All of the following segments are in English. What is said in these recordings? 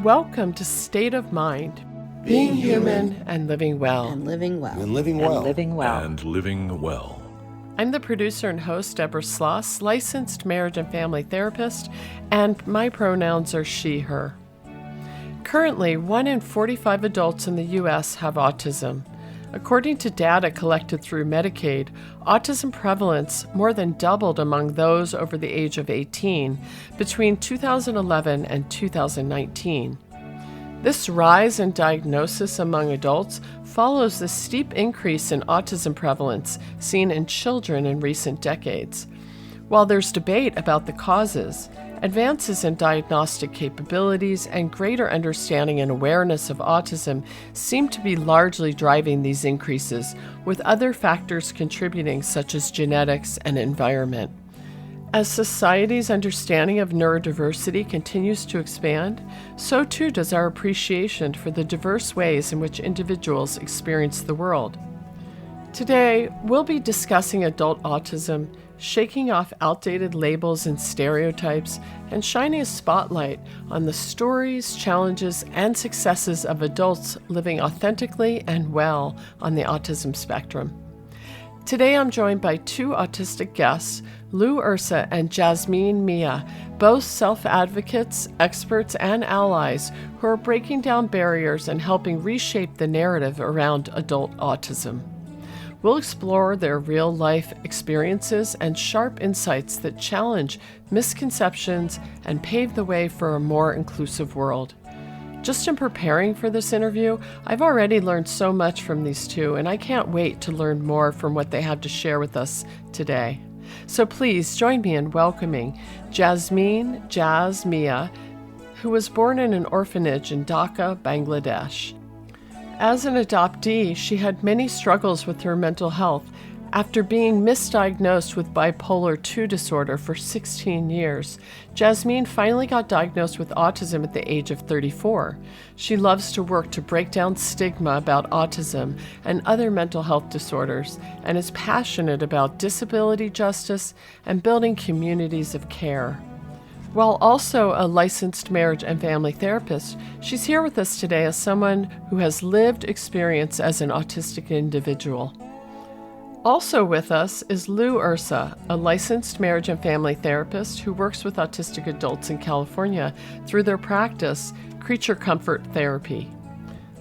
Welcome to State of Mind, being human and living well. And living well. And living well. And living well. And living well. I'm the producer and host, Deborah Sloss, licensed marriage and family therapist, and my pronouns are she, her. Currently, 1 in 45 adults in the U.S. have autism. According to data collected through Medicaid, autism prevalence more than doubled among those over the age of 18 between 2011 and 2019. This rise in diagnosis among adults follows the steep increase in autism prevalence seen in children in recent decades. While there's debate about the causes, advances in diagnostic capabilities and greater understanding and awareness of autism seem to be largely driving these increases, with other factors contributing such as genetics and environment. As society's understanding of neurodiversity continues to expand, so too does our appreciation for the diverse ways in which individuals experience the world. Today, we'll be discussing adult autism, shaking off outdated labels and stereotypes, and shining a spotlight on the stories, challenges, and successes of adults living authentically and well on the autism spectrum. Today I'm joined by two autistic guests, Ursa and Jasmeen Miah, both self-advocates, experts, and allies who are breaking down barriers and helping reshape the narrative around adult autism. We'll explore their real-life experiences and sharp insights that challenge misconceptions and pave the way for a more inclusive world. Just in preparing for this interview, I've already learned so much from these two, and I can't wait to learn more from what they have to share with us today. So please join me in welcoming Jasmeen Miah, who was born in an orphanage in Dhaka, Bangladesh. As an adoptee, she had many struggles with her mental health after being misdiagnosed with bipolar II disorder for 16 years. Jasmeen finally got diagnosed with autism at the age of 34. She loves to work to break down stigma about autism and other mental health disorders and is passionate about disability justice and building communities of care. While also a licensed marriage and family therapist, she's here with us today as someone who has lived experience as an autistic individual. Also with us is Ursa, a licensed marriage and family therapist who works with autistic adults in California through their practice, Creature Comfort Therapy.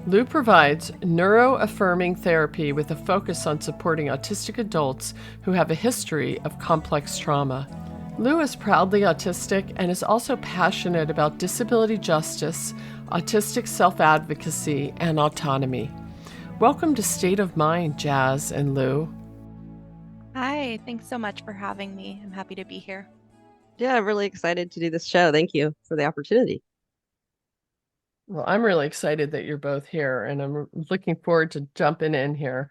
Lou provides neuro-affirming therapy with a focus on supporting autistic adults who have a history of complex trauma. Lou is proudly autistic and is also passionate about disability justice, autistic self-advocacy, and autonomy. Welcome to State of Mind, Jazz and Lou. Hi, thanks so much for having me. I'm happy to be here. Yeah, I'm really excited to do this show. Thank you for the opportunity. Well, I'm really excited that you're both here, and I'm looking forward to jumping in here.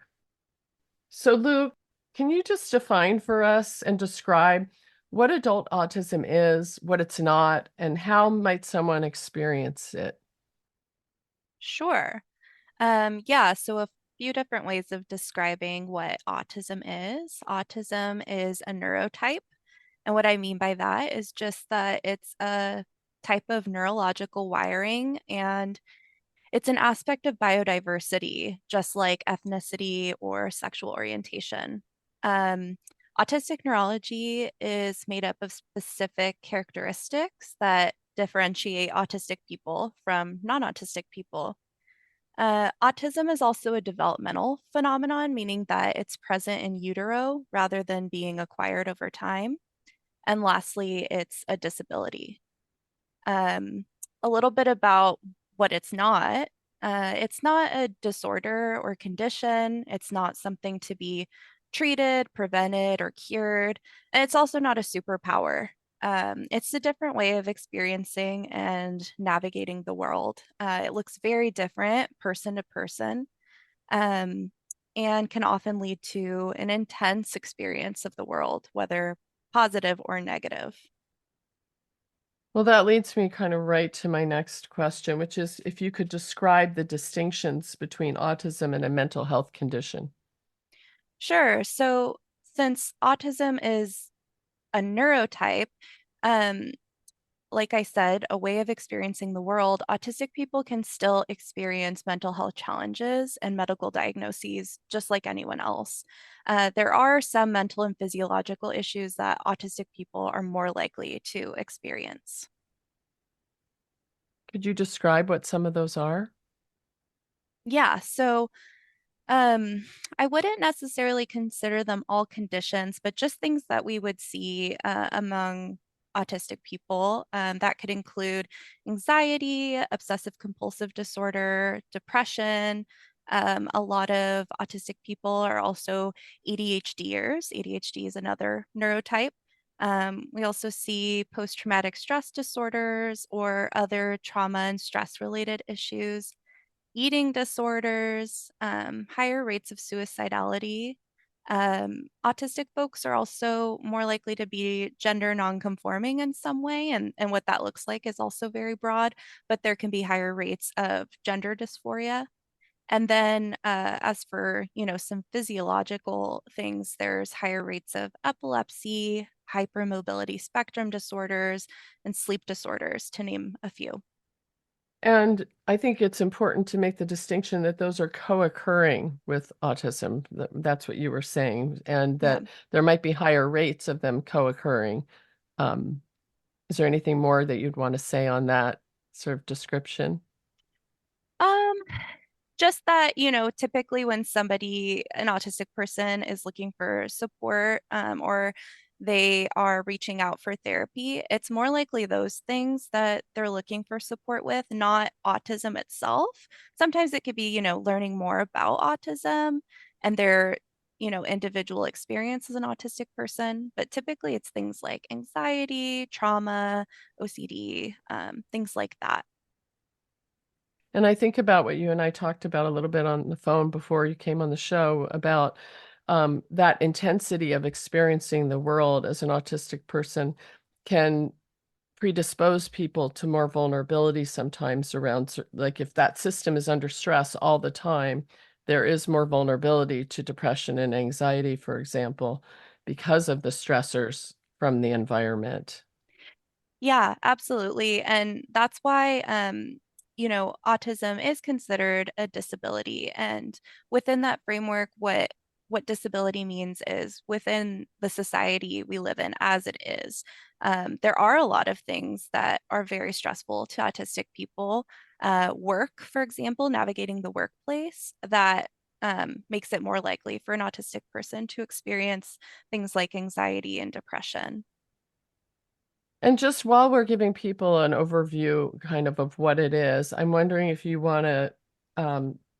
So, Lou, can you just define for us and describe what adult autism is, what it's not, and how might someone experience it? Sure. So a few different ways of describing what autism is. Autism is a neurotype. And what I mean by that is just that it's a type of neurological wiring, and it's an aspect of biodiversity, just like ethnicity or sexual orientation. Autistic neurology is made up of specific characteristics that differentiate autistic people from non-autistic people. Autism is also a developmental phenomenon, meaning that it's present in utero rather than being acquired over time. And lastly, it's a disability. A little bit about what it's not. It's not a disorder or condition. It's not something to be treated, prevented, or cured. And it's also not a superpower. It's a different way of experiencing and navigating the world. It looks very different person to person, and can often lead to an intense experience of the world, whether positive or negative. Well, that leads me kind of right to my next question, which is if you could describe the distinctions between autism and a mental health condition. Sure. So since autism is a neurotype, like I said, a way of experiencing the world, autistic people can still experience mental health challenges and medical diagnoses just like anyone else. There are some mental and physiological issues that autistic people are more likely to experience. Could you describe what some of those are? Yeah, so Um, I wouldn't necessarily consider them all conditions, but just things that we would see among autistic people. That could include anxiety, obsessive compulsive disorder, depression. A lot of autistic people are also ADHDers. ADHD is another neurotype. We also see post-traumatic stress disorders or other trauma and stress related issues, eating disorders, higher rates of suicidality. Autistic folks are also more likely to be gender nonconforming in some way, and what that looks like is also very broad, but there can be higher rates of gender dysphoria. And then as for, some physiological things, there's higher rates of epilepsy, hypermobility spectrum disorders, and sleep disorders, to name a few. And I think it's important to make the distinction that those are co-occurring with autism. That's what you were saying, and Yeah. that there might be higher rates of them co-occurring. Um, is there anything more that you'd want to say on that sort of description? Um, just that, typically when an autistic person is looking for support, or they are reaching out for therapy, it's more likely those things that they're looking for support with, not autism itself. Sometimes it could be, learning more about autism and their, individual experience as an autistic person, but typically it's things like anxiety, trauma, OCD, things like that. And I think about what you and I talked about a little bit on the phone before you came on the show about that intensity of experiencing the world as an autistic person can predispose people to more vulnerability sometimes around, like if that system is under stress all the time, there is more vulnerability to depression and anxiety, for example, because of the stressors from the environment. Yeah, absolutely. And that's why, autism is considered a disability. And within that framework, what disability means is within the society we live in as it is. There are a lot of things that are very stressful to autistic people. Work, for example, navigating the workplace, that makes it more likely for an autistic person to experience things like anxiety and depression. And just while we're giving people an overview kind of what it is, I'm wondering if you want to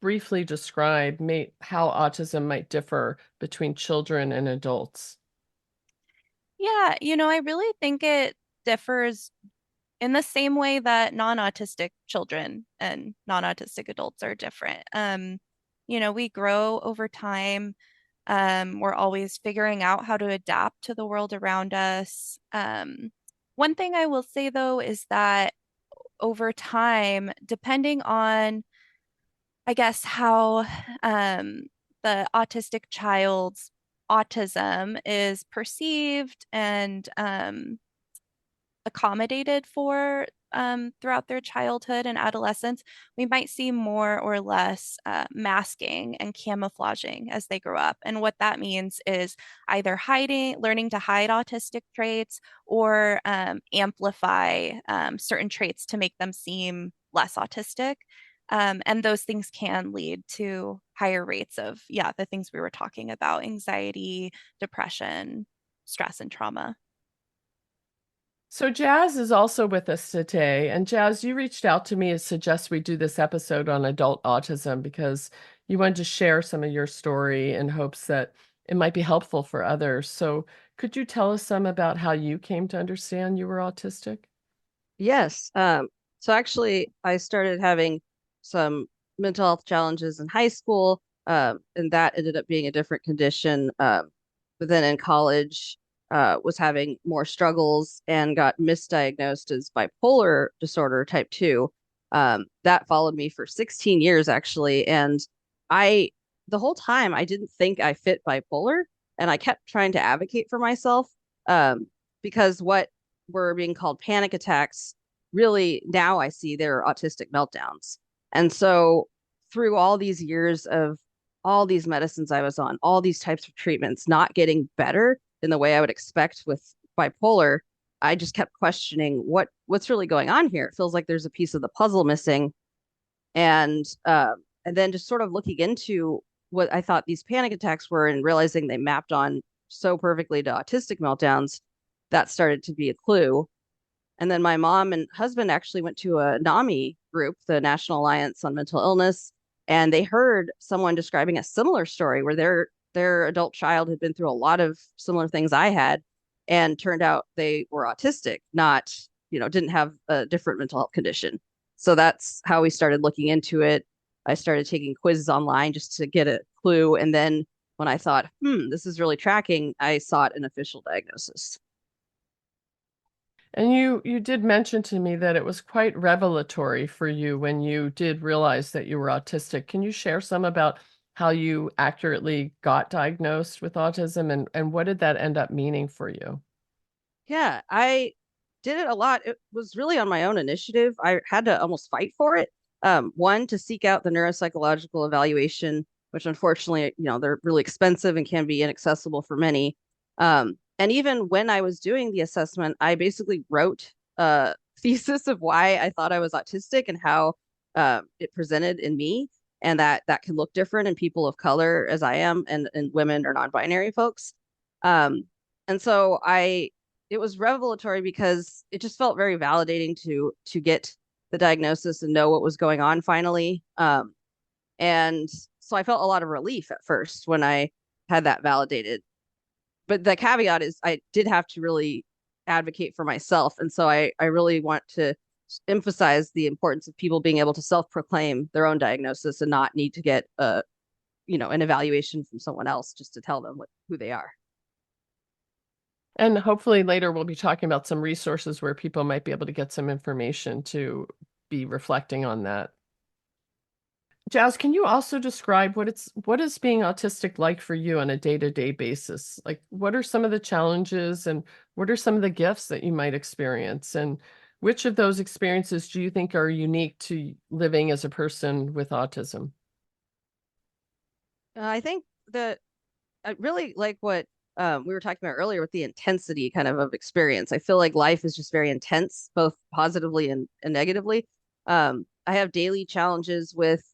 briefly describe how autism might differ between children and adults. Yeah, I really think it differs in the same way that non-autistic children and non-autistic adults are different. We grow over time. We're always figuring out how to adapt to the world around us. One thing I will say though is that over time, depending on, I guess, how the autistic child's autism is perceived and accommodated for throughout their childhood and adolescence, we might see more or less masking and camouflaging as they grow up. And what that means is either learning to hide autistic traits or amplify certain traits to make them seem less autistic. And those things can lead to higher rates of, yeah, the things we were talking about: anxiety, depression, stress, and trauma. So Jazz is also with us today. And Jazz, you reached out to me to suggest we do this episode on adult autism because you wanted to share some of your story in hopes that it might be helpful for others. So could you tell us some about how you came to understand you were autistic? Yes. So actually, I started having some mental health challenges in high school, and that ended up being a different condition. But then in college, was having more struggles and got misdiagnosed as bipolar disorder type 2. That followed me for 16 years, actually. And I, the whole time, I didn't think I fit bipolar, and I kept trying to advocate for myself, because what were being called panic attacks, really now I see they're autistic meltdowns. And so through all these years of all these medicines I was on, all these types of treatments, not getting better in the way I would expect with bipolar, I just kept questioning what's really going on here. It feels like there's a piece of the puzzle missing. And then just sort of looking into what I thought these panic attacks were and realizing they mapped on so perfectly to autistic meltdowns, that started to be a clue. And then my mom and husband actually went to a NAMI group, the National Alliance on Mental Illness, and they heard someone describing a similar story where their adult child had been through a lot of similar things I had, and turned out they were autistic, not, didn't have a different mental health condition. So that's how we started looking into it. I started taking quizzes online just to get a clue. And then when I thought, this is really tracking, I sought an official diagnosis. And you did mention to me that it was quite revelatory for you when you did realize that you were autistic. Can you share some about how you accurately got diagnosed with autism, and what did that end up meaning for you? Yeah, I did it a lot. It was really on my own initiative. I had to almost fight for it. One, to seek out the neuropsychological evaluation, which unfortunately, they're really expensive and can be inaccessible for many. And even when I was doing the assessment, I basically wrote a thesis of why I thought I was autistic and how it presented in me, and that can look different in people of color as I am, and women or non-binary folks. And so it was revelatory because it just felt very validating to get the diagnosis and know what was going on finally. And so I felt a lot of relief at first when I had that validated. But the caveat is I did have to really advocate for myself. And so I really want to emphasize the importance of people being able to self-proclaim their own diagnosis and not need to get an evaluation from someone else just to tell them who they are. And hopefully later we'll be talking about some resources where people might be able to get some information to be reflecting on that. Jazz, can you also describe what is being autistic like for you on a day-to-day basis? Like, what are some of the challenges and what are some of the gifts that you might experience? And which of those experiences do you think are unique to living as a person with autism? I think that I really like what we were talking about earlier with the intensity kind of experience. I feel like life is just very intense, both positively and negatively. I have daily challenges with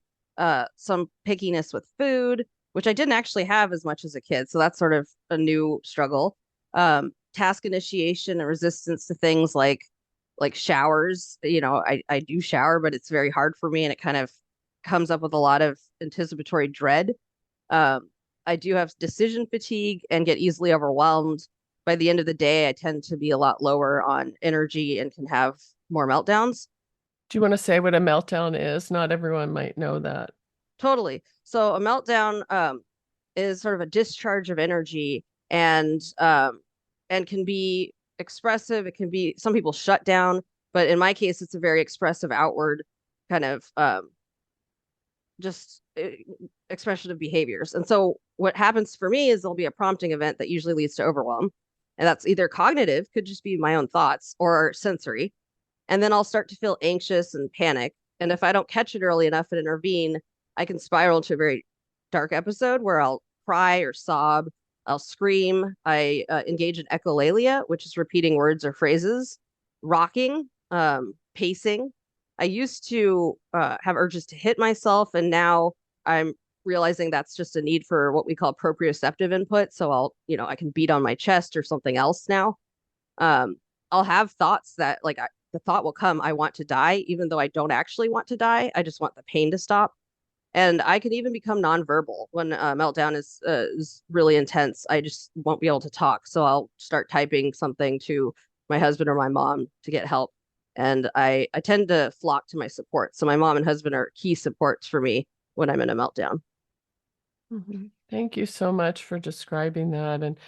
some pickiness with food, which I didn't actually have as much as a kid. So that's sort of a new struggle. Task initiation and resistance to things like showers. I do shower, but it's very hard for me, and it kind of comes up with a lot of anticipatory dread. Um, I do have decision fatigue and get easily overwhelmed. By the end of the day, I tend to be a lot lower on energy and can have more meltdowns. Do you want to say what a meltdown is? Not everyone might know that. Totally. So a meltdown is sort of a discharge of energy, and can be expressive. It can be, some people shut down, but in my case, it's a very expressive outward kind of just expression of behaviors. And so what happens for me is there'll be a prompting event that usually leads to overwhelm. And that's either cognitive, could just be my own thoughts, or sensory. And then I'll start to feel anxious and panic. And if I don't catch it early enough and intervene, I can spiral into a very dark episode where I'll cry or sob. I'll scream. I engage in echolalia, which is repeating words or phrases, rocking, pacing. I used to have urges to hit myself, and now I'm realizing that's just a need for what we call proprioceptive input. So I can beat on my chest or something else now. I'll have thoughts that the thought will come, I want to die, even though I don't actually want to die. I just want the pain to stop. And I can even become nonverbal when a meltdown is really intense. I just won't be able to talk. So I'll start typing something to my husband or my mom to get help. And I tend to flock to my support. So my mom and husband are key supports for me when I'm in a meltdown. Thank you so much for describing that. And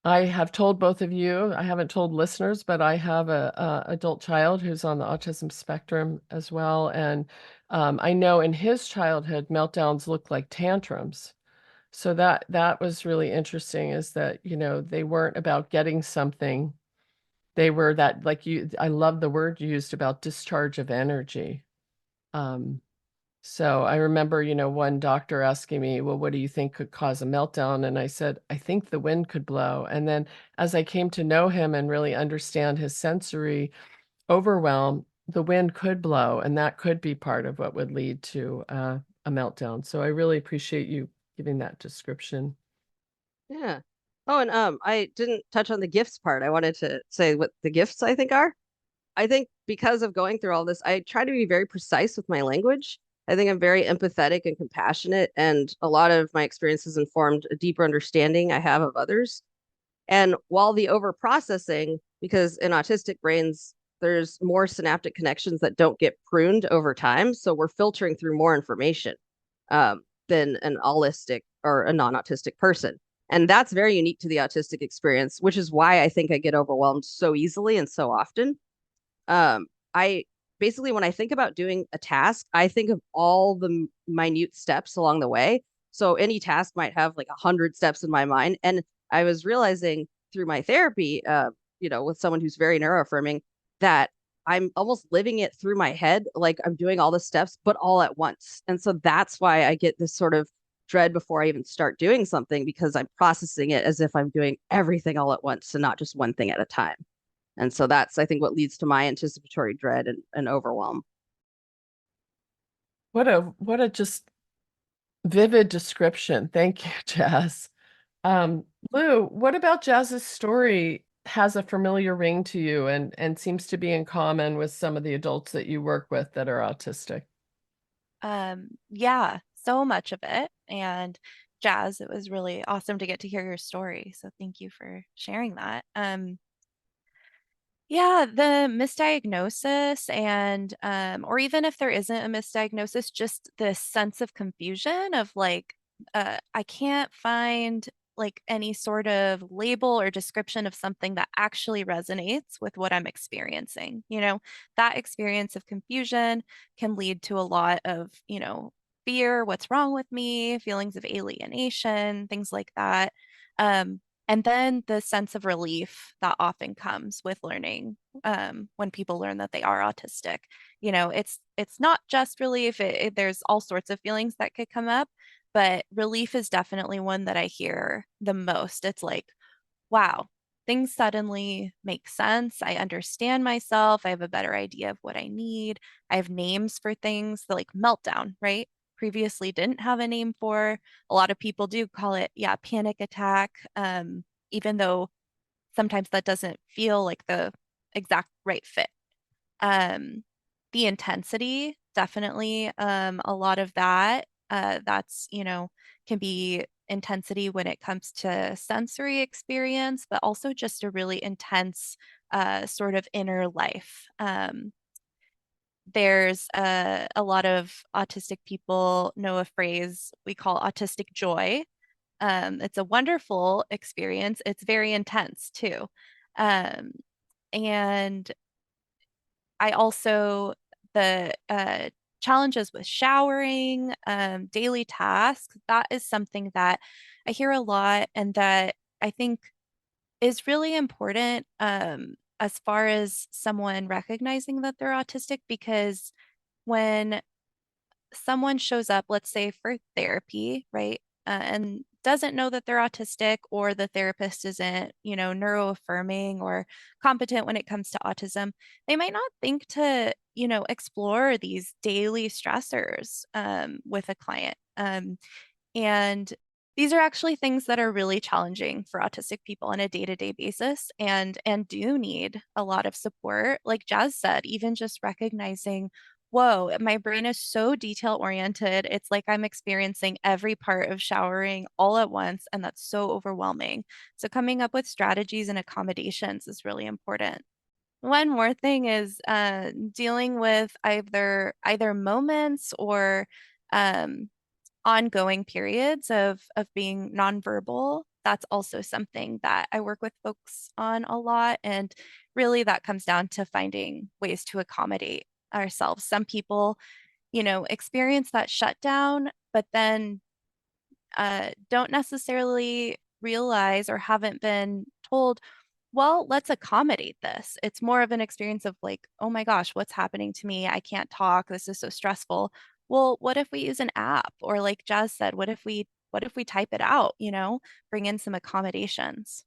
I have told both of you, I haven't told listeners, but I have a adult child who's on the autism spectrum as well. And I know in his childhood, meltdowns look like tantrums. So that was really interesting, is that, they weren't about getting something they were that, like I love the word you used about discharge of energy. So I remember, one doctor asking me, well, what do you think could cause a meltdown? And I said, I think the wind could blow. And then as I came to know him and really understand his sensory overwhelm, the wind could blow, and that could be part of what would lead to a meltdown. So I really appreciate you giving that description. Yeah. Oh, and I didn't touch on the gifts part. I wanted to say what the gifts I think are. I think because of going through all this, I try to be very precise with my language. I think I'm very empathetic and compassionate, and a lot of my experiences informed a deeper understanding I have of others. And while the over processing, because in autistic brains, there's more synaptic connections that don't get pruned over time. So we're filtering through more information than an allistic or a non autistic person. And that's very unique to the autistic experience, which is why I think I get overwhelmed so easily and so often. I basically, when I think about doing a task, I think of all the minute steps along the way. So any task might have like 100 steps in my mind. And I was realizing through my therapy, with someone who's very neuroaffirming, that I'm almost living it through my head, like I'm doing all the steps, but all at once. And so that's why I get this sort of dread before I even start doing something, because I'm processing it as if I'm doing everything all at once and not just one thing at a time. And so that's, I think, what leads to my anticipatory dread and overwhelm. What a just vivid description. Thank you, Jazz. Lou, what about Jazz's story has a familiar ring to you and seems to be in common with some of the adults that you work with that are autistic? Yeah, so much of it. And Jazz, it was really awesome to get to hear your story. So thank you for sharing that. Yeah, the misdiagnosis and or even if there isn't a misdiagnosis, just this sense of confusion of like I can't find like any sort of label or description of something that actually resonates with what I'm experiencing. That experience of confusion can lead to a lot of, fear, what's wrong with me, feelings of alienation, things like that. Um, and then the sense of relief that often comes with learning when people learn that they are autistic. It's not just relief. There's all sorts of feelings that could come up, but relief is definitely one that I hear the most. It's like, wow, things suddenly make sense. I understand myself. I have a better idea of what I need. I have names for things, like meltdown, right? Previously didn't have a name for. A lot of people do call it, yeah, panic attack, even though sometimes that doesn't feel like the exact right fit. Um, the intensity, definitely, a lot of that, that's, can be intensity when it comes to sensory experience, but also just a really intense sort of inner life. There's a lot of autistic people know a phrase we call autistic joy. It's a wonderful experience. It's very intense too. Um, and I also, the challenges with showering, daily tasks, that is something that I hear a lot and that I think is really important as far as someone recognizing that they're autistic, because when someone shows up, let's say for therapy, right, and doesn't know that they're autistic, or the therapist isn't, neuroaffirming or competent when it comes to autism, they might not think to, explore these daily stressors with a client. And these are actually things that are really challenging for autistic people on a day-to-day basis and do need a lot of support. Like Jazz said, even just recognizing, whoa, my brain is so detail oriented. It's like I'm experiencing every part of showering all at once, and that's so overwhelming. So coming up with strategies and accommodations is really important. One more thing is dealing with either moments or um, ongoing periods of being nonverbal. That's also something that I work with folks on a lot. And really that comes down to finding ways to accommodate ourselves. Some people, experience that shutdown, but then don't necessarily realize or haven't been told well, let's accommodate this. It's more of an experience of like, oh my gosh, what's happening to me? I can't talk. This is so stressful. Well, what if we use an app? Or like Jazz said, what if we type it out, bring in some accommodations.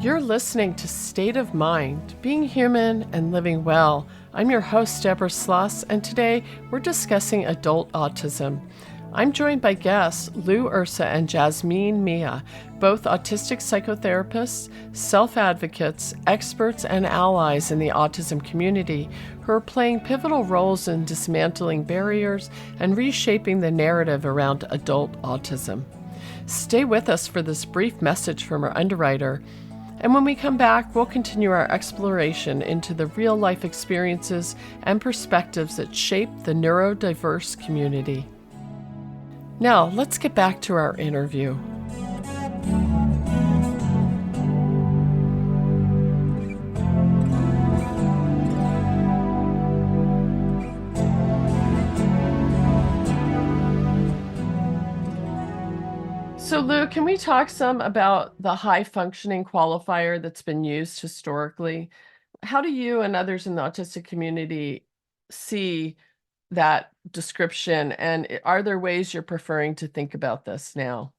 You're listening to State of Mind, Being Human and Living Well. I'm your host, Deborah Sloss, and today we're discussing adult autism. I'm joined by guests Lou, Ursa, and Jasmeen, Miah, both autistic psychotherapists, self-advocates, experts, and allies in the autism community who are playing pivotal roles in dismantling barriers and reshaping the narrative around adult autism. Stay with us for this brief message from our underwriter. And when we come back, we'll continue our exploration into the real-life experiences and perspectives that shape the neurodiverse community. Now, let's get back to our interview. So, Lou, can we talk some about the high functioning qualifier that's been used historically? How do you and others in the autistic community see that description? And are there ways you're preferring to think about this now?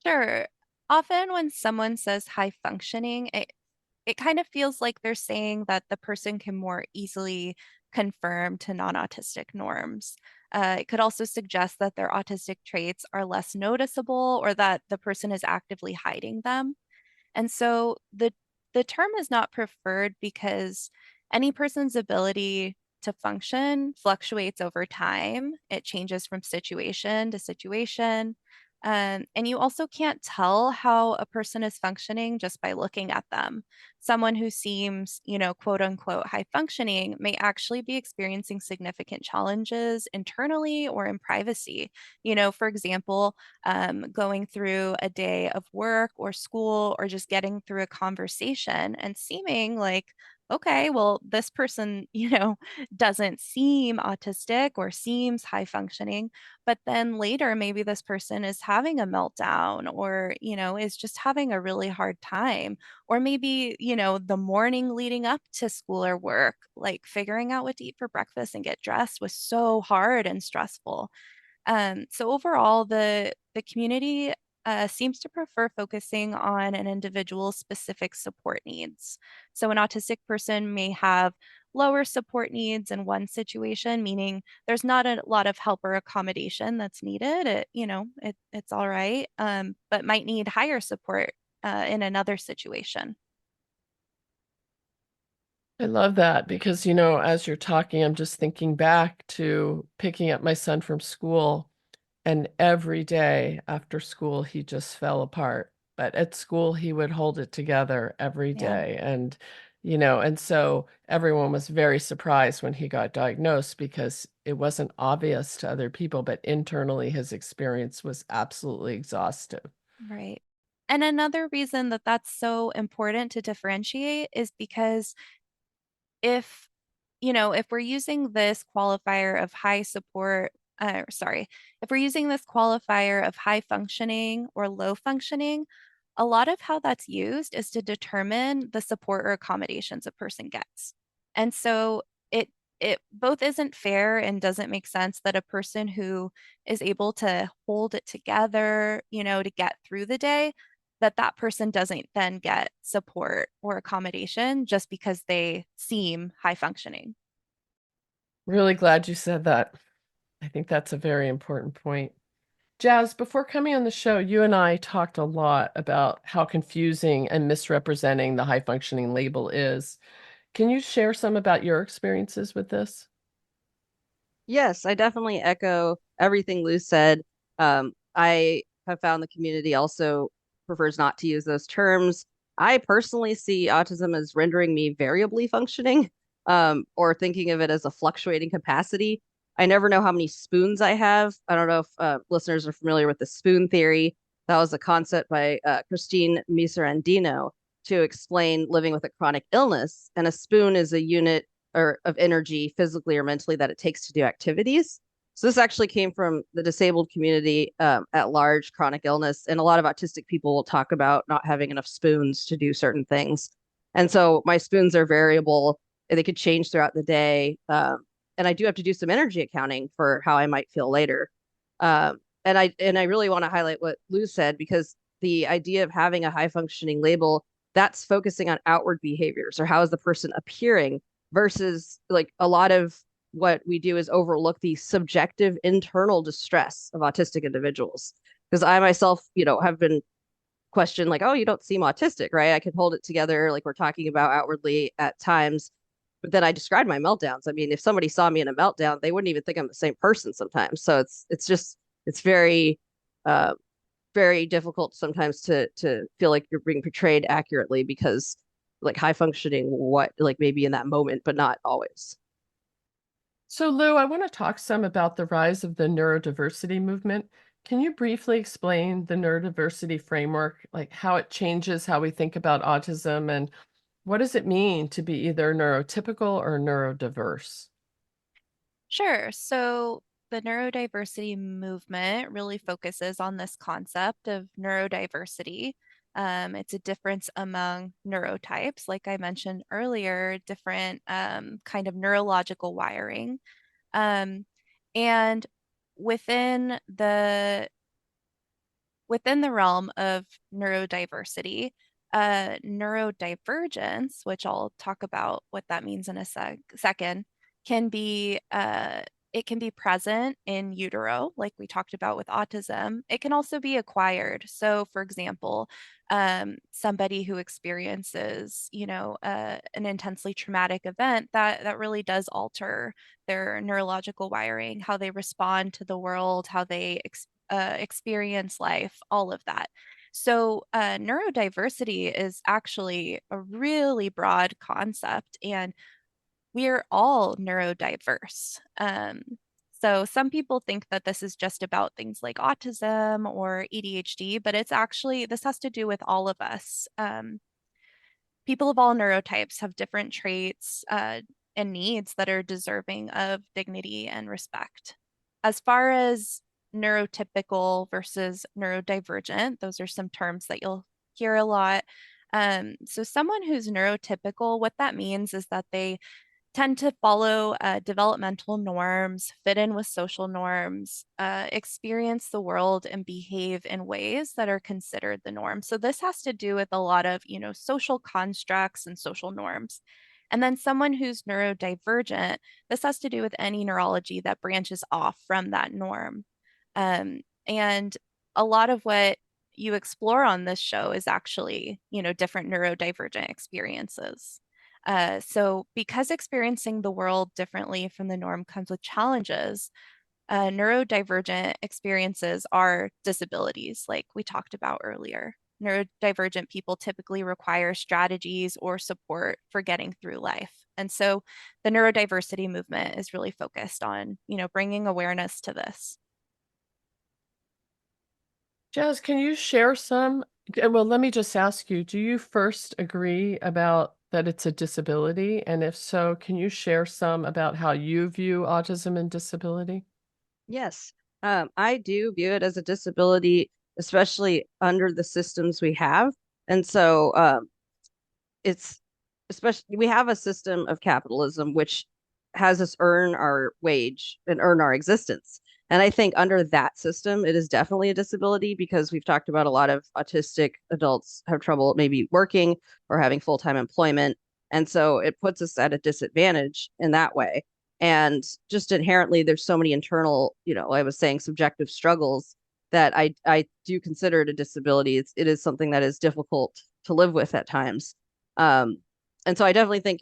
Sure. Often when someone says high functioning, it kind of feels like they're saying that the person can more easily conform to non-autistic norms. It could also suggest that their autistic traits are less noticeable or that the person is actively hiding them. And so the term is not preferred because any person's ability to function fluctuates over time. It changes from situation to situation. And you also can't tell how a person is functioning just by looking at them. Someone who seems, quote unquote, high functioning may actually be experiencing significant challenges internally or in privacy. For example, going through a day of work or school or just getting through a conversation and seeming like, okay, well, this person, doesn't seem autistic or seems high functioning, but then later maybe this person is having a meltdown or, is just having a really hard time. Or maybe, the morning leading up to school or work, like figuring out what to eat for breakfast and get dressed was so hard and stressful. So overall, the community seems to prefer focusing on an individual's specific support needs. So an autistic person may have lower support needs in one situation, meaning there's not a lot of help or accommodation that's needed. It's all right, but might need higher support in another situation. I love that because, as you're talking, I'm just thinking back to picking up my son from school. And every day after school, he just fell apart. But at school, he would hold it together every Yeah. day. And so everyone was very surprised when he got diagnosed because it wasn't obvious to other people, but internally his experience was absolutely exhaustive. Right. And another reason that that's so important to differentiate is because if if we're using this qualifier of high support, if we're using this qualifier of high functioning or low functioning, a lot of how that's used is to determine the support or accommodations a person gets. And so it both isn't fair and doesn't make sense that a person who is able to hold it together, to get through the day, that person doesn't then get support or accommodation just because they seem high functioning. Really glad you said that. I think that's a very important point. Jazz, before coming on the show, you and I talked a lot about how confusing and misrepresenting the high functioning label is. Can you share some about your experiences with this? Yes, I definitely echo everything Lou said. I have found the community also prefers not to use those terms. I personally see autism as rendering me variably functioning, or thinking of it as a fluctuating capacity. I never know how many spoons I have. I don't know if listeners are familiar with the spoon theory. That was a concept by Christine Miserandino. to explain living with a chronic illness, and a spoon is a unit or of energy physically or mentally that it takes to do activities. So this actually came from the disabled community at large, chronic illness, and a lot of autistic people will talk about not having enough spoons to do certain things. And so my spoons are variable, and they could change throughout the day. And I do have to do some energy accounting for how I might feel later. And I really want to highlight what Lou said, because the idea of having a high functioning label, that's focusing on outward behaviors or how is the person appearing, versus like a lot of what we do is overlook the subjective internal distress of autistic individuals. Because I myself, have been questioned like, oh, you don't seem autistic, right? I can hold it together like we're talking about outwardly at times. But then I described my meltdowns. I mean, if somebody saw me in a meltdown, they wouldn't even think I'm the same person sometimes. So it's very very difficult sometimes to feel like you're being portrayed accurately, because like high functioning, what like maybe in that moment, but not always. So, Lou, I want to talk some about the rise of the neurodiversity movement. Can you briefly explain the neurodiversity framework, like how it changes how we think about autism, and what does it mean to be either neurotypical or neurodiverse? Sure. So the neurodiversity movement really focuses on this concept of neurodiversity. It's a difference among neurotypes, like I mentioned earlier, different kind of neurological wiring. Um, and within the within the realm of neurodiversity, neurodivergence, which I'll talk about what that means in a second, can be it can be present in utero, like we talked about with autism. It can also be acquired. So, for example, somebody who experiences, an intensely traumatic event that really does alter their neurological wiring, how they respond to the world, how they experience life, all of that. So, neurodiversity is actually a really broad concept, and we're all neurodiverse. So, some people think that this is just about things like autism or ADHD, but this has to do with all of us. People of all neurotypes have different traits and needs that are deserving of dignity and respect. As far as neurotypical versus neurodivergent, those are some terms that you'll hear a lot. So, someone who's neurotypical, what that means is that they tend to follow developmental norms, fit in with social norms, experience the world and behave in ways that are considered the norm. So this has to do with a lot of, social constructs and social norms. And then someone who's neurodivergent, this has to do with any neurology that branches off from that norm. And a lot of what you explore on this show is actually, different neurodivergent experiences. So, because experiencing the world differently from the norm comes with challenges, neurodivergent experiences are disabilities, like we talked about earlier. Neurodivergent people typically require strategies or support for getting through life. And so the neurodiversity movement is really focused on, bringing awareness to this. Jazz, can you share some? Well, let me just ask you, do you first agree about that it's a disability? And if so, can you share some about how you view autism and disability? Yes, I do view it as a disability, especially under the systems we have. And so it's especially, we have a system of capitalism which has us earn our wage and earn our existence. And I think under that system, it is definitely a disability, because we've talked about a lot of autistic adults have trouble maybe working or having full-time employment. And so it puts us at a disadvantage in that way. And just inherently, there's so many internal, I was saying subjective struggles that I do consider it a disability. It is something that is difficult to live with at times. Um, and so I definitely think,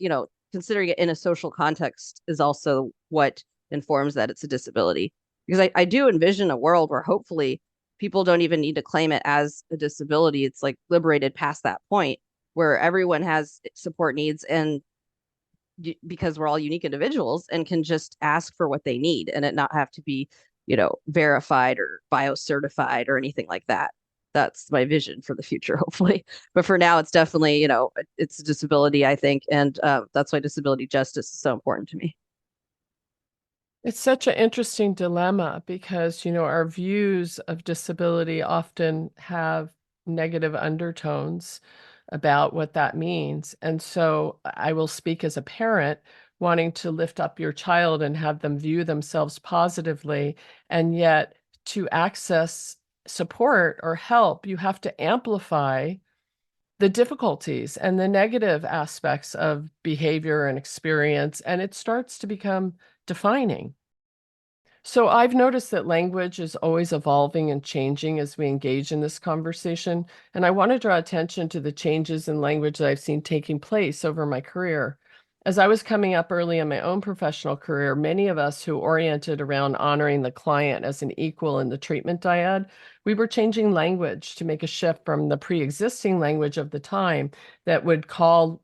considering it in a social context is also what informs that it's a disability. Because I do envision a world where hopefully people don't even need to claim it as a disability. It's like liberated past that point where everyone has support needs, and because we're all unique individuals and can just ask for what they need and it not have to be, verified or biocertified or anything like that. that's my vision for the future, hopefully. But for now, it's definitely, it's a disability, I think. And that's why disability justice is so important to me. It's such an interesting dilemma because, our views of disability often have negative undertones about what that means. And so I will speak as a parent wanting to lift up your child and have them view themselves positively. And yet, to access support or help, you have to amplify the difficulties and the negative aspects of behavior and experience. And it starts to become defining. So I've noticed that language is always evolving and changing as we engage in this conversation, and I want to draw attention to the changes in language that I've seen taking place over my career. As I was coming up early in my own professional career, many of us who oriented around honoring the client as an equal in the treatment dyad, we were changing language to make a shift from the pre-existing language of the time that would call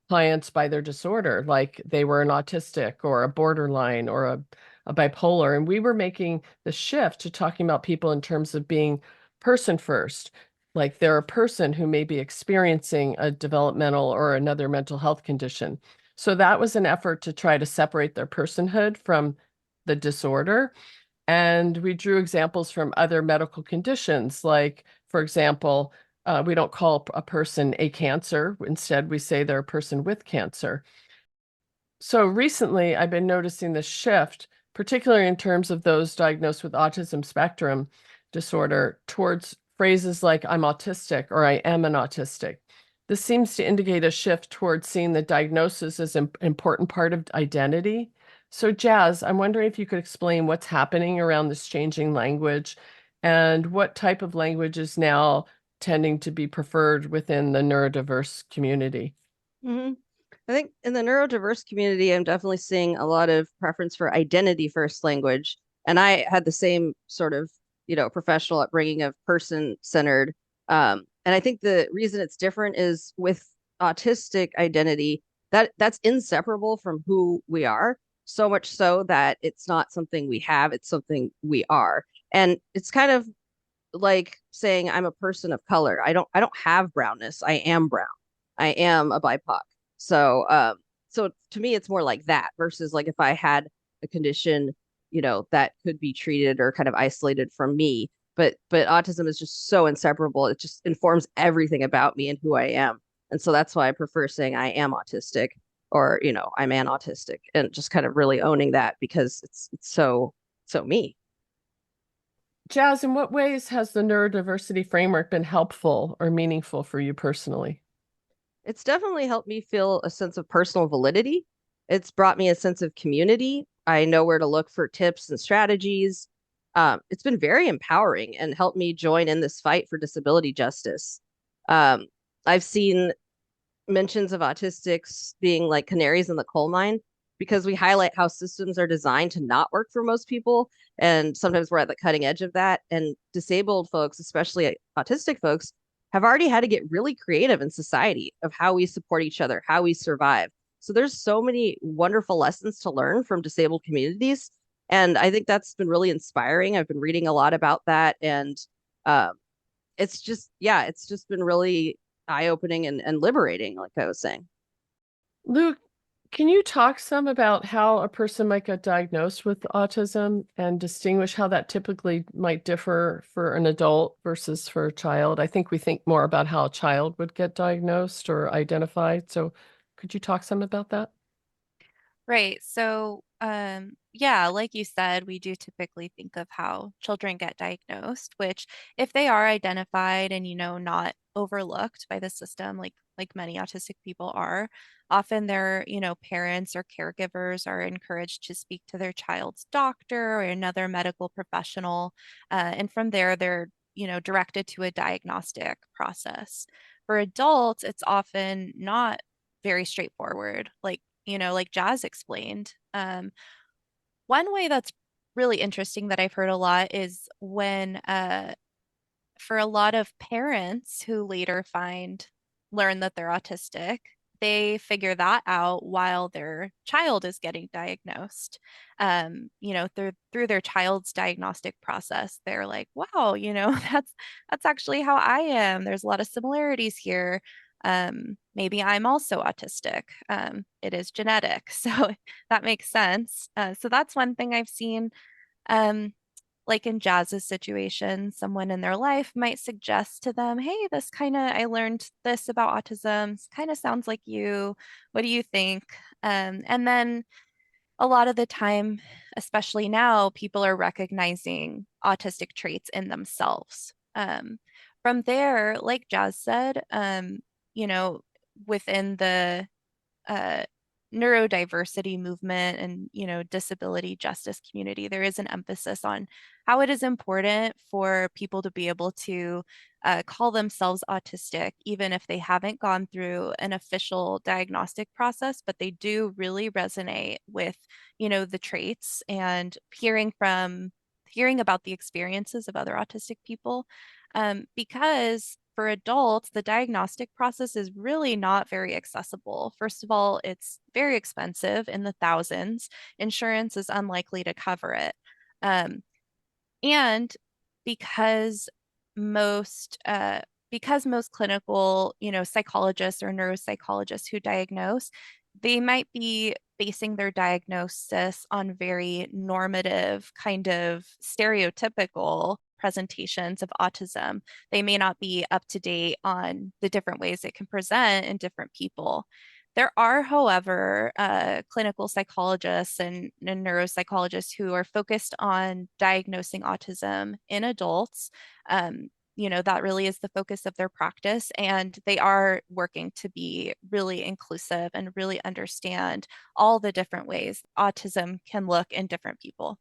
clients by their disorder, like they were an autistic or a borderline or a bipolar. And we were making the shift to talking about people in terms of being person first, like they're a person who may be experiencing a developmental or another mental health condition. So that was an effort to try to separate their personhood from the disorder. And we drew examples from other medical conditions, like, for example, we don't call a person a cancer. Instead, we say they're a person with cancer. So recently, I've been noticing this shift, particularly in terms of those diagnosed with autism spectrum disorder, towards phrases like I'm autistic or I am an autistic. This seems to indicate a shift towards seeing the diagnosis as an important part of identity. So, Jazz, I'm wondering if you could explain what's happening around this changing language and what type of language is now tending to be preferred within the neurodiverse community. Hmm. I think in the neurodiverse community, I'm definitely seeing a lot of preference for identity first language. And I had the same sort of, professional upbringing of person centered. And I think the reason it's different is with autistic identity, that's inseparable from who we are, so much so that it's not something we have, it's something we are. And it's kind of like saying I'm a person of color. I don't have brownness. I am brown. I am a BIPOC. So to me, it's more like that versus like if I had a condition, that could be treated or kind of isolated from me. But autism is just so inseparable. It just informs everything about me and who I am. And so that's why I prefer saying I am autistic or, I'm an autistic and just kind of really owning that because it's so me. Jazz, in what ways has the neurodiversity framework been helpful or meaningful for you personally? It's definitely helped me feel a sense of personal validity. It's brought me a sense of community. I know where to look for tips and strategies. It's been very empowering and helped me join in this fight for disability justice. Um, I've seen mentions of autistics being like canaries in the coal mine because we highlight how systems are designed to not work for most people. And sometimes we're at the cutting edge of that. And disabled folks, especially autistic folks, have already had to get really creative in society of how we support each other, how we survive. So there's so many wonderful lessons to learn from disabled communities. And I think that's been really inspiring. I've been reading a lot about that. And um, it's just, yeah, it's just been really eye-opening and liberating, like I was saying. Luke, can you talk some about how a person might get diagnosed with autism and distinguish how that typically might differ for an adult versus for a child? I think we think more about how a child would get diagnosed or identified. So could you talk some about that? Right. So, yeah, like you said, we do typically think of how children get diagnosed, which if they are identified and, not overlooked by the system, like many autistic people are, often their, parents or caregivers are encouraged to speak to their child's doctor or another medical professional. And from there, they're, directed to a diagnostic process. For adults, it's often not very straightforward. Like Jazz explained. One way that's really interesting that I've heard a lot is when, for a lot of parents who later learn that they're autistic, they figure that out while their child is getting diagnosed. Through their child's diagnostic process, they're like, wow, that's actually how I am. There's a lot of similarities here. Maybe I'm also autistic. It is genetic, so that makes sense. So that's one thing I've seen. Um, like in Jazz's situation, someone in their life might suggest to them, hey, I learned this about autism. Kind of sounds like you. What do you think? And then a lot of the time, especially now, people are recognizing autistic traits in themselves. From there, like Jazz said, you know, within the uh, neurodiversity movement and disability justice community, there is an emphasis on how it is important for people to be able to call themselves autistic, even if they haven't gone through an official diagnostic process, but they do really resonate with the traits, and hearing about the experiences of other autistic people, because for adults, the diagnostic process is really not very accessible. First of all, it's very expensive, in the thousands. Insurance is unlikely to cover it. Um, and because most because most clinical, psychologists or neuropsychologists who diagnose, they might be basing their diagnosis on very normative, kind of stereotypical presentations of autism. They may not be up to date on the different ways it can present in different people. There are, however, clinical psychologists and neuropsychologists who are focused on diagnosing autism in adults. That really is the focus of their practice, and they are working to be really inclusive and really understand all the different ways autism can look in different people.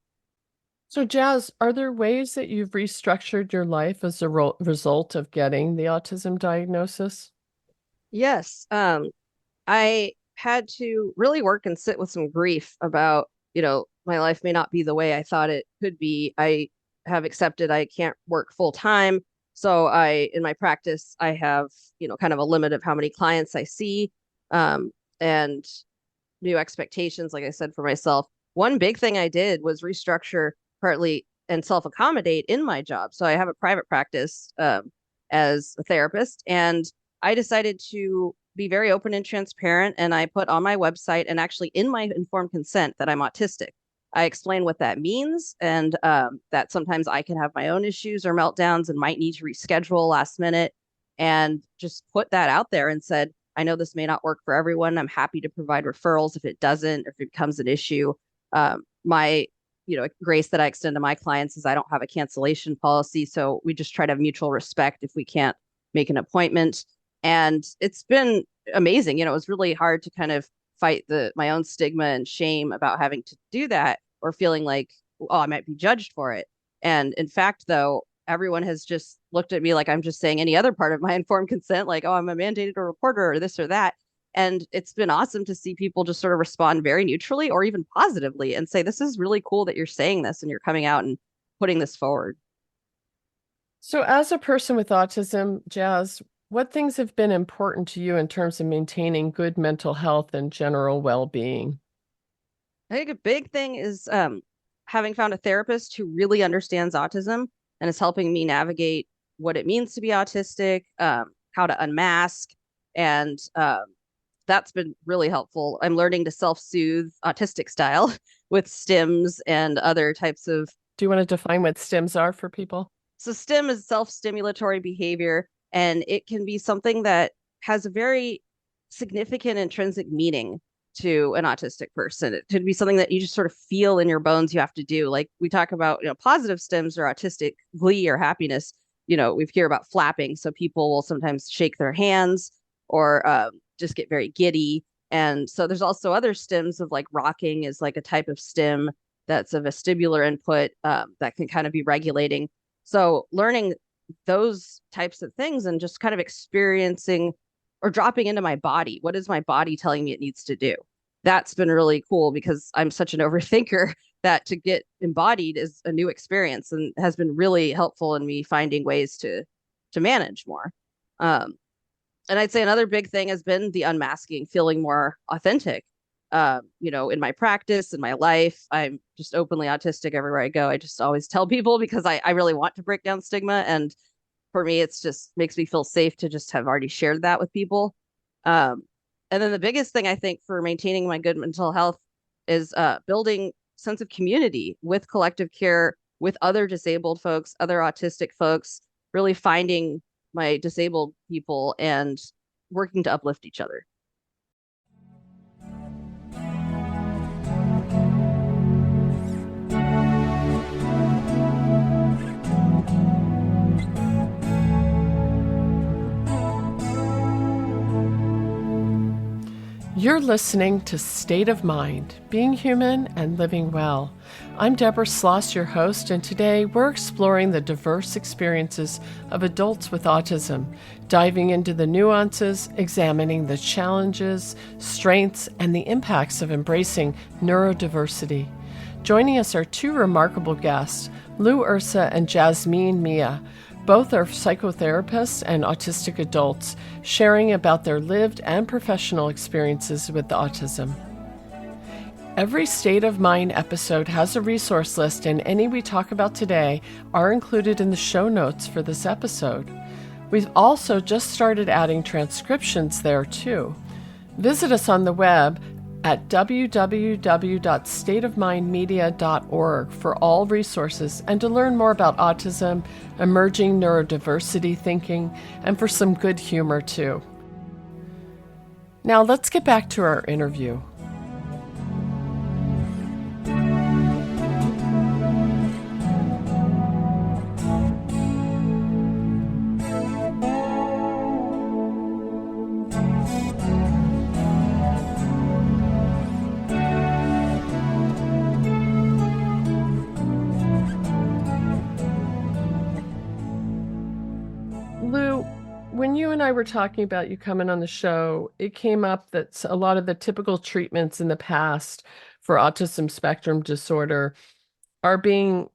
So, Jazz, are there ways that you've restructured your life as a result of getting the autism diagnosis? Yes. I had to really work and sit with some grief about, my life may not be the way I thought it could be. I have accepted I can't work full time. So in my practice, I have, kind of a limit of how many clients I see, and new expectations, like I said, for myself. One big thing I did was restructure partly and self-accommodate in my job. So I have a private practice, as a therapist, and I decided to be very open and transparent. And I put on my website and actually in my informed consent that I'm autistic. I explain what that means, and that sometimes I can have my own issues or meltdowns and might need to reschedule last minute, and just put that out there and said, I know this may not work for everyone. I'm happy to provide referrals if it doesn't, or if it becomes an issue. My grace that I extend to my clients is I don't have a cancellation policy. So we just try to have mutual respect if we can't make an appointment. And it's been amazing. It was really hard to kind of fight my own stigma and shame about having to do that, or feeling like, oh, I might be judged for it. And in fact, though, everyone has just looked at me like I'm just saying any other part of my informed consent, like, oh, I'm a mandated reporter or this or that. And it's been awesome to see people just sort of respond very neutrally or even positively and say, this is really cool that you're saying this and you're coming out and putting this forward. So, as a person with autism, Jazz, what things have been important to you in terms of maintaining good mental health and general well-being? I think a big thing is having found a therapist who really understands autism and is helping me navigate what it means to be autistic, how to unmask, and that's been really helpful. I'm learning to self-soothe autistic style with stims and other types of. Do you want to define what stims are for people? So stim is self-stimulatory behavior, and it can be something that has a very significant intrinsic meaning to an autistic person. It could be something that you just sort of feel in your bones you have to do. Like we talk about, positive stims or autistic glee or happiness. We hear about flapping. So people will sometimes shake their hands or just get very giddy. And so there's also other stims of like rocking is like a type of stim that's a vestibular input, that can kind of be regulating. So learning those types of things and just kind of experiencing or dropping into my body. What is my body telling me it needs to do? That's been really cool because I'm such an overthinker that to get embodied is a new experience and has been really helpful in me finding ways to manage more. And I'd say another big thing has been the unmasking, feeling more authentic. In my practice, in my life, I'm just openly autistic everywhere I go. I just always tell people because I really want to break down stigma. And for me, it's just makes me feel safe to just have already shared that with people. Um, and then the biggest thing I think for maintaining my good mental health is building sense of community with collective care, with other disabled folks, other autistic folks, really finding my disabled people and working to uplift each other. You're listening to State of Mind, Being Human and Living Well. I'm Deborah Sloss, your host, and today we're exploring the diverse experiences of adults with autism, diving into the nuances, examining the challenges, strengths, and the impacts of embracing neurodiversity. Joining us are two remarkable guests, Ursa and Jasmeen Miah. Both are psychotherapists and autistic adults, sharing about their lived and professional experiences with autism. Every State of Mind episode has a resource list, and any we talk about today are included in the show notes for this episode. We've also just started adding transcriptions there too. Visit us on the web at www.stateofmindmedia.org for all resources and to learn more about autism, emerging neurodiversity thinking, and for some good humor too. Now let's get back to our interview. When you and I were talking about you coming on the show, it came up that a lot of the typical treatments in the past for autism spectrum disorder are being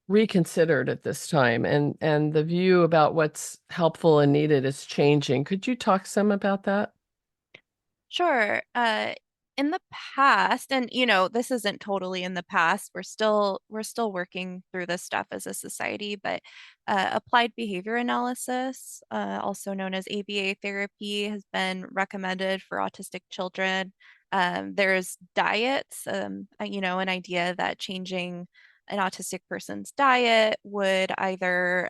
reconsidered at this time, and the view about what's helpful and needed is changing. Could you talk some about that? Sure. In the past, and this isn't totally in the past, we're still working through this stuff as a society, but applied behavior analysis, also known as ABA therapy, has been recommended for autistic children. There's diets, an idea that changing an autistic person's diet would either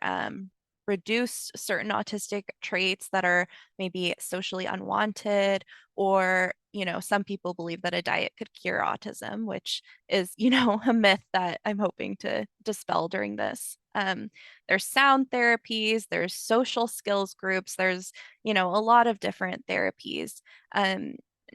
reduce certain autistic traits that are maybe socially unwanted, or some people believe that a diet could cure autism, which is a myth that I'm hoping to dispel during this. There's sound therapies, there's social skills groups, there's a lot of different therapies.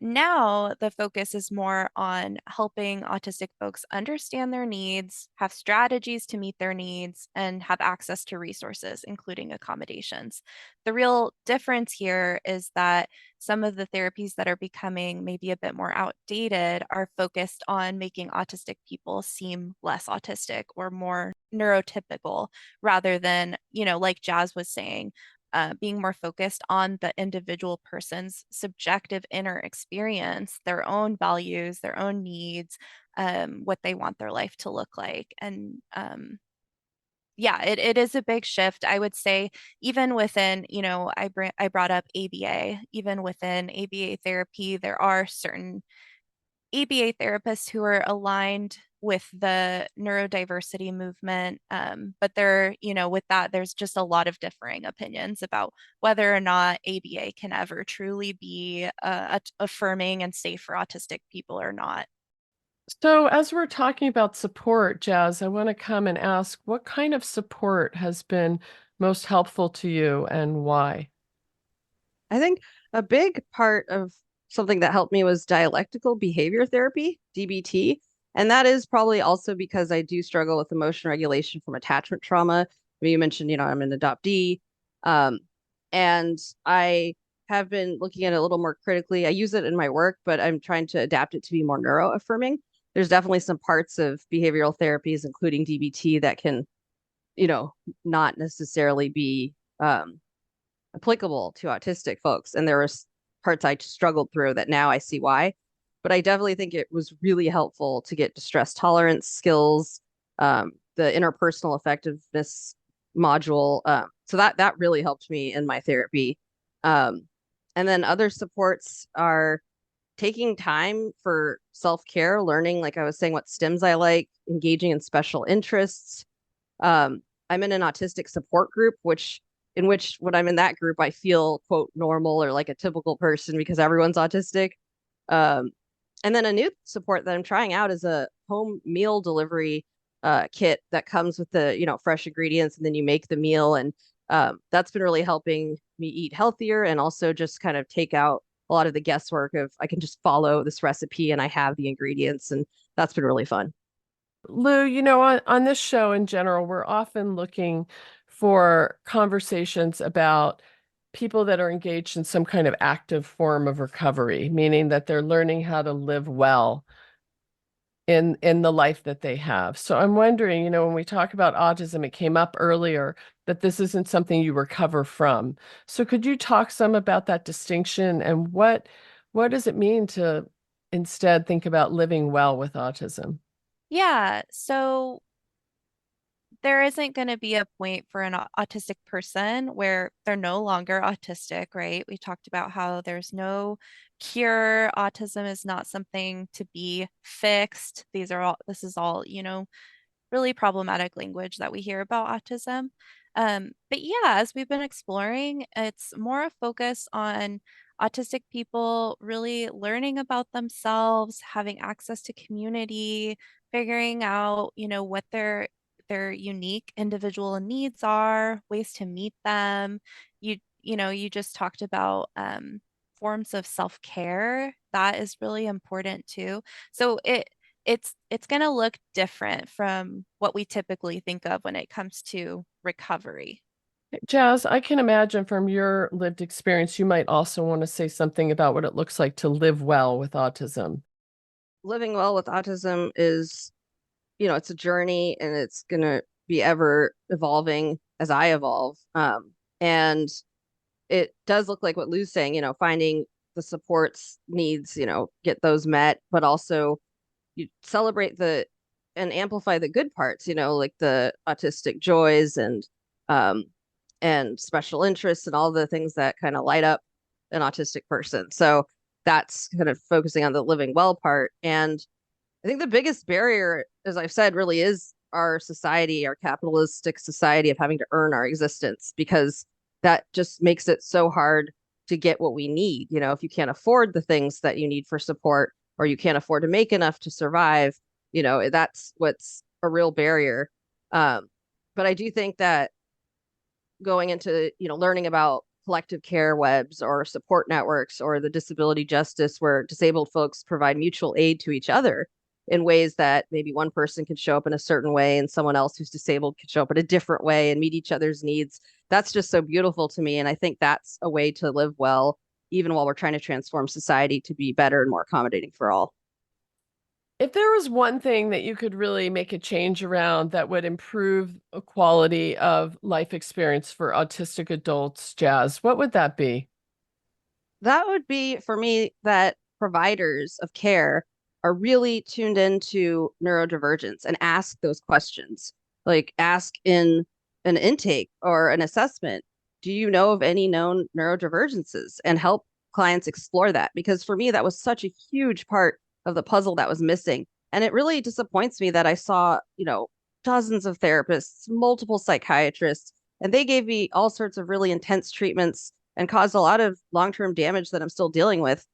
Now the focus is more on helping autistic folks understand their needs, have strategies to meet their needs, and have access to resources, including accommodations. The real difference here is that some of the therapies that are becoming maybe a bit more outdated are focused on making autistic people seem less autistic or more neurotypical, rather than, like Jazz was saying, being more focused on the individual person's subjective inner experience, their own values, their own needs, what they want their life to look like. And yeah, it is a big shift. I would say even within, I brought up ABA, even within ABA therapy, there are certain ABA therapists who are aligned with the neurodiversity movement. But with that, there's just a lot of differing opinions about whether or not ABA can ever truly be affirming and safe for autistic people or not. So, as we're talking about support, Jazz, I want to come and ask what kind of support has been most helpful to you and why? I think a big part of something that helped me was dialectical behavior therapy, DBT. And that is probably also because I do struggle with emotion regulation from attachment trauma. You mentioned, I'm an adoptee. And I have been looking at it a little more critically. I use it in my work, but I'm trying to adapt it to be more neuroaffirming. There's definitely some parts of behavioral therapies, including DBT, that can, not necessarily be applicable to autistic folks. And there were parts I struggled through that now I see why. But I definitely think it was really helpful to get distress tolerance skills, the interpersonal effectiveness module. So that really helped me in my therapy. And then other supports are taking time for self-care, learning, like I was saying, what stems I like, engaging in special interests. I'm in an autistic support group, in which when I'm in that group, I feel, quote, normal or like a typical person because everyone's autistic. Um, and then a new support that I'm trying out is a home meal delivery kit that comes with the, fresh ingredients, and then you make the meal. And that's been really helping me eat healthier and also just kind of take out a lot of the guesswork of I can just follow this recipe and I have the ingredients. And that's been really fun. Lou, on this show in general, we're often looking for conversations about people that are engaged in some kind of active form of recovery, meaning that they're learning how to live well in the life that they have. So I'm wondering, when we talk about autism, it came up earlier that this isn't something you recover from. So could you talk some about that distinction and what does it mean to instead think about living well with autism? Yeah, so there isn't going to be a point for an autistic person where they're no longer autistic, right? We talked about how there's no cure. Autism is not something to be fixed. This is all, really problematic language that we hear about autism. But yeah, as we've been exploring, it's more a focus on autistic people really learning about themselves, having access to community, figuring out, what their unique individual needs are, ways to meet them. You just talked about forms of self-care. That is really important too. So it's going to look different from what we typically think of when it comes to recovery. Jazz, I can imagine from your lived experience, you might also want to say something about what it looks like to live well with autism. Living well with autism is, it's a journey and it's going to be ever evolving as I evolve. And it does look like what Lou's saying, finding the supports needs, get those met, but also you celebrate and amplify the good parts, like the autistic joys and special interests and all the things that kind of light up an autistic person. So that's kind of focusing on the living well part. And I think the biggest barrier, as I've said, really is our society, our capitalistic society of having to earn our existence, because that just makes it so hard to get what we need. If you can't afford the things that you need for support, or you can't afford to make enough to survive, that's what's a real barrier. But I do think that going into, learning about collective care webs or support networks or the disability justice where disabled folks provide mutual aid to each other in ways that maybe one person can show up in a certain way and someone else who's disabled could show up in a different way and meet each other's needs. That's just so beautiful to me. And I think that's a way to live well, even while we're trying to transform society to be better and more accommodating for all. If there was one thing that you could really make a change around that would improve the quality of life experience for autistic adults, Jazz, what would that be? That would be for me that providers of care are really tuned into neurodivergence and ask those questions. Like ask in an intake or an assessment, do you know of any known neurodivergences? And help clients explore that. Because for me, that was such a huge part of the puzzle that was missing. And it really disappoints me that I saw, dozens of therapists, multiple psychiatrists, and they gave me all sorts of really intense treatments and caused a lot of long-term damage that I'm still dealing with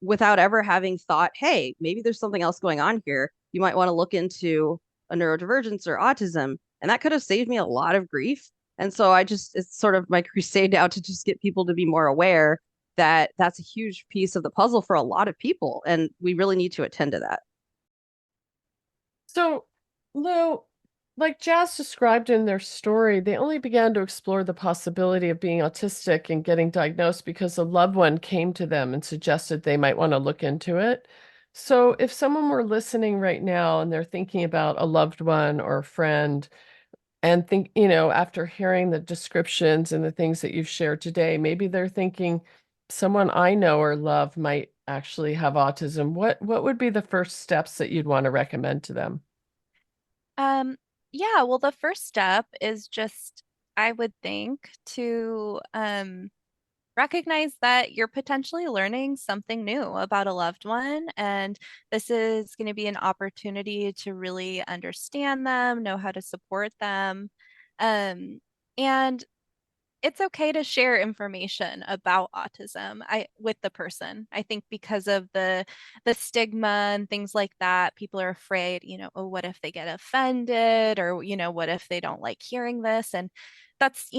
without ever having thought, hey, maybe there's something else going on here. You might want to look into a neurodivergence or autism. And that could have saved me a lot of grief. And so it's sort of my crusade now to just get people to be more aware that that's a huge piece of the puzzle for a lot of people. And we really need to attend to that. So, Lou, like Jazz described in their story, they only began to explore the possibility of being autistic and getting diagnosed because a loved one came to them and suggested they might want to look into it. So, if someone were listening right now and they're thinking about a loved one or a friend And think, you know, after hearing the descriptions and the things that you've shared today, maybe they're thinking someone I know or love might actually have autism. What would be the first steps that you'd want to recommend to them? Um, yeah, well, the first step is just, I would think, to recognize that you're potentially learning something new about a loved one, and this is going to be an opportunity to really understand them, know how to support them. And it's okay to share information about autism with the person. I think because of the stigma and things like that, people are afraid, oh, what if they get offended, or what if they don't like hearing this? And that's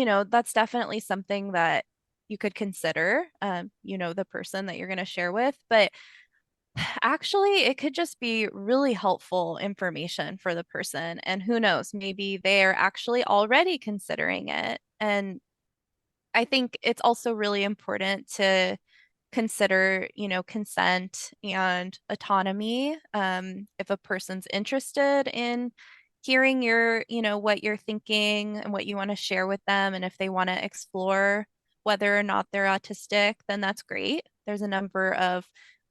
definitely something that you could consider, the person that you're going to share with. But actually, it could just be really helpful information for the person. And who knows, maybe they're actually already considering it. And I think it's also really important to consider, consent and autonomy. If a person's interested in hearing what you're thinking and what you want to share with them, and if they want to explore whether or not they're autistic, then that's great. There's a number of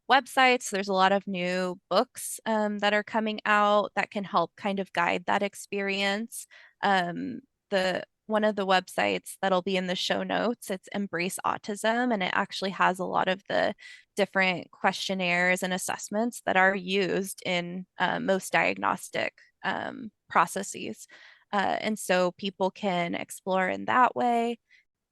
websites, there's a lot of new books that are coming out that can help kind of guide that experience. The one of the websites that'll be in the show notes, it's Embrace Autism, and it actually has a lot of the different questionnaires and assessments that are used in most diagnostic processes. And so people can explore in that way.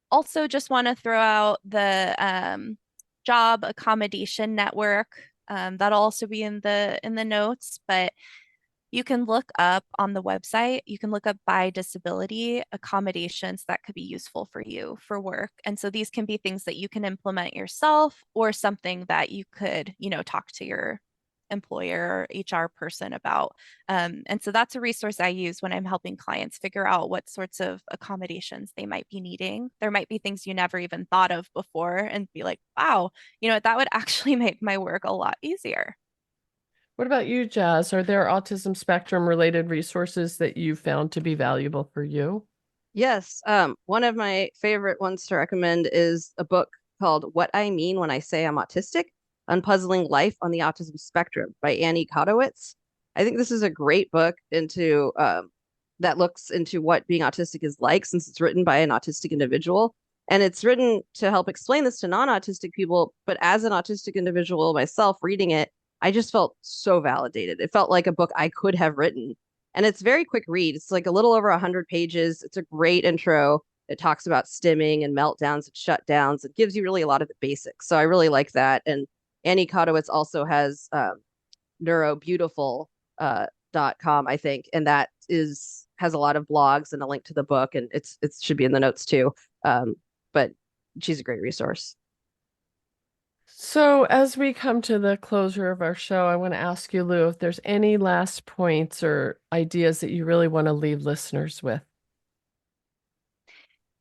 Also, just want to throw out the Job Accommodation Network. That'll also be in the notes, but you can look up on the website, you can look up by disability accommodations that could be useful for you for work. And so these can be things that you can implement yourself, or something that you could, talk to your employer or HR person about. And so that's a resource I use when I'm helping clients figure out what sorts of accommodations they might be needing. There might be things you never even thought of before, and be like, wow, that would actually make my work a lot easier. What about you, Jazz? Are there autism spectrum related resources that you found to be valuable for you? Yes. One of my favorite ones to recommend is a book called What I Mean When I Say I'm Autistic: Unpuzzling Life on the Autism Spectrum by Annie Kodowitz. I think this is a great book into that looks into what being autistic is like, since it's written by an autistic individual. And it's written to help explain this to non-autistic people. But as an autistic individual myself reading it, I just felt so validated. It felt like a book I could have written, and it's very quick read. It's like a little over 100 pages. It's a great intro. It talks about stimming and meltdowns and shutdowns. It gives you really a lot of the basics. So I really like that. And Annie Kodowitz also has neurobeautiful .com, I think, and that has a lot of blogs and a link to the book, and it should be in the notes too. But she's a great resource. So, as we come to the closure of our show, I want to ask you, Lou, if there's any last points or ideas that you really want to leave listeners with.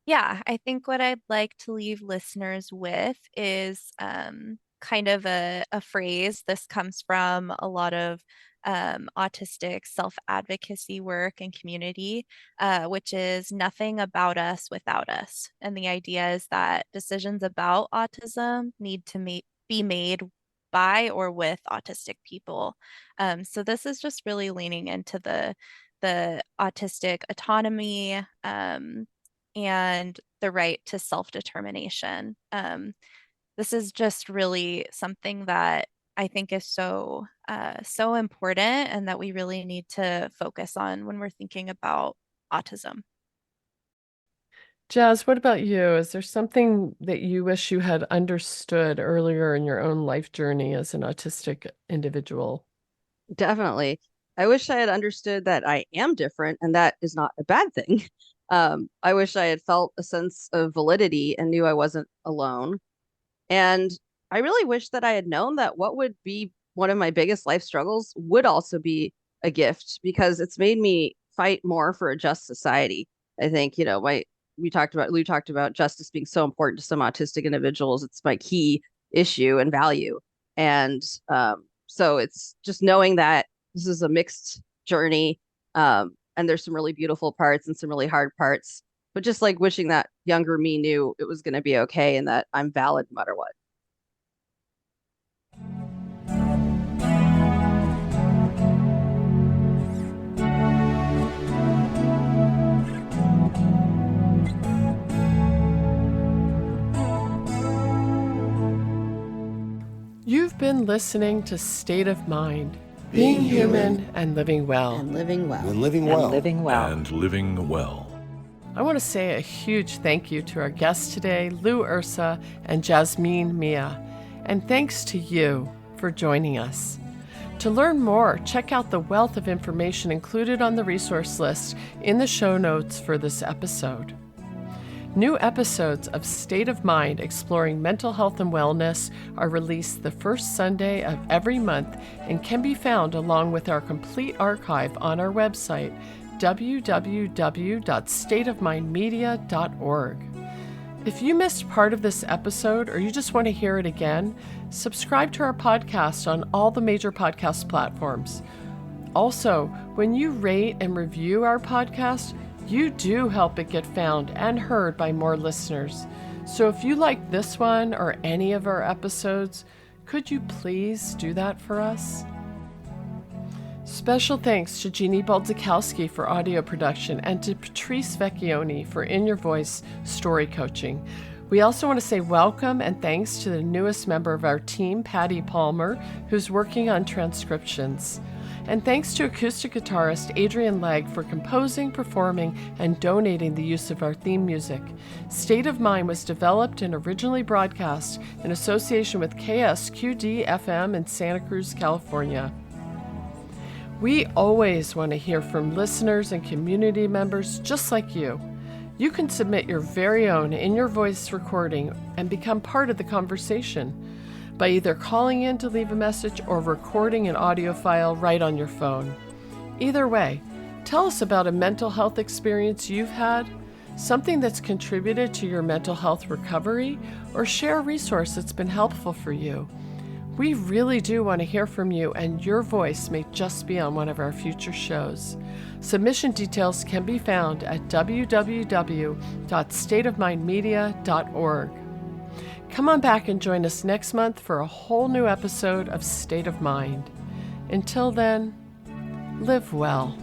Yeah, I think what I'd like to leave listeners with is kind of a phrase. This comes from a lot of autistic self-advocacy work and community, which is nothing about us without us. And the idea is that decisions about autism need to be made by or with autistic people. So this is just really leaning into the autistic autonomy, and the right to self-determination. This is just really something that I think is so important, and that we really need to focus on when we're thinking about autism. Jazz, what about you? Is there something that you wish you had understood earlier in your own life journey as an autistic individual? Definitely. I wish I had understood that I am different and that is not a bad thing. I wish I had felt a sense of validity and knew I wasn't alone. And I really wish that I had known that what would be one of my biggest life struggles would also be a gift, because it's made me fight more for a just society. I think, Lou talked about justice being so important to some autistic individuals. It's my key issue and value. And so it's just knowing that this is a mixed journey. and there's some really beautiful parts and some really hard parts, but just like wishing that younger me knew it was going to be okay and that I'm valid no matter what. You've been listening to State of Mind, being human and living well. And living well. And living well. And living well. And living well. I want to say a huge thank you to our guests today, Lou Ursa and Jasmeen Miah. And thanks to you for joining us. To learn more, check out the wealth of information included on the resource list in the show notes for this episode. New episodes of State of Mind exploring mental health and wellness are released the first Sunday of every month and can be found along with our complete archive on our website, www.stateofmindmedia.org. If you missed part of this episode or you just want to hear it again, subscribe to our podcast on all the major podcast platforms. Also, when you rate and review our podcast, you do help it get found and heard by more listeners. So if you like this one or any of our episodes, could you please do that for us? Special thanks to Jeannie Baldzikowski for audio production and to Patrice Vecchione for In Your Voice story coaching. We also want to say welcome and thanks to the newest member of our team, Patty Palmer, who's working on transcriptions. And thanks to acoustic guitarist Adrian Legg for composing, performing, and donating the use of our theme music. State of Mind was developed and originally broadcast in association with KSQD-FM in Santa Cruz, California. We always want to hear from listeners and community members just like you. You can submit your very own In Your Voice recording and become part of the conversation by either calling in to leave a message or recording an audio file right on your phone. Either way, tell us about a mental health experience you've had, something that's contributed to your mental health recovery, or share a resource that's been helpful for you. We really do want to hear from you, and your voice may just be on one of our future shows. Submission details can be found at www.stateofmindmedia.org. Come on back and join us next month for a whole new episode of State of Mind. Until then, live well.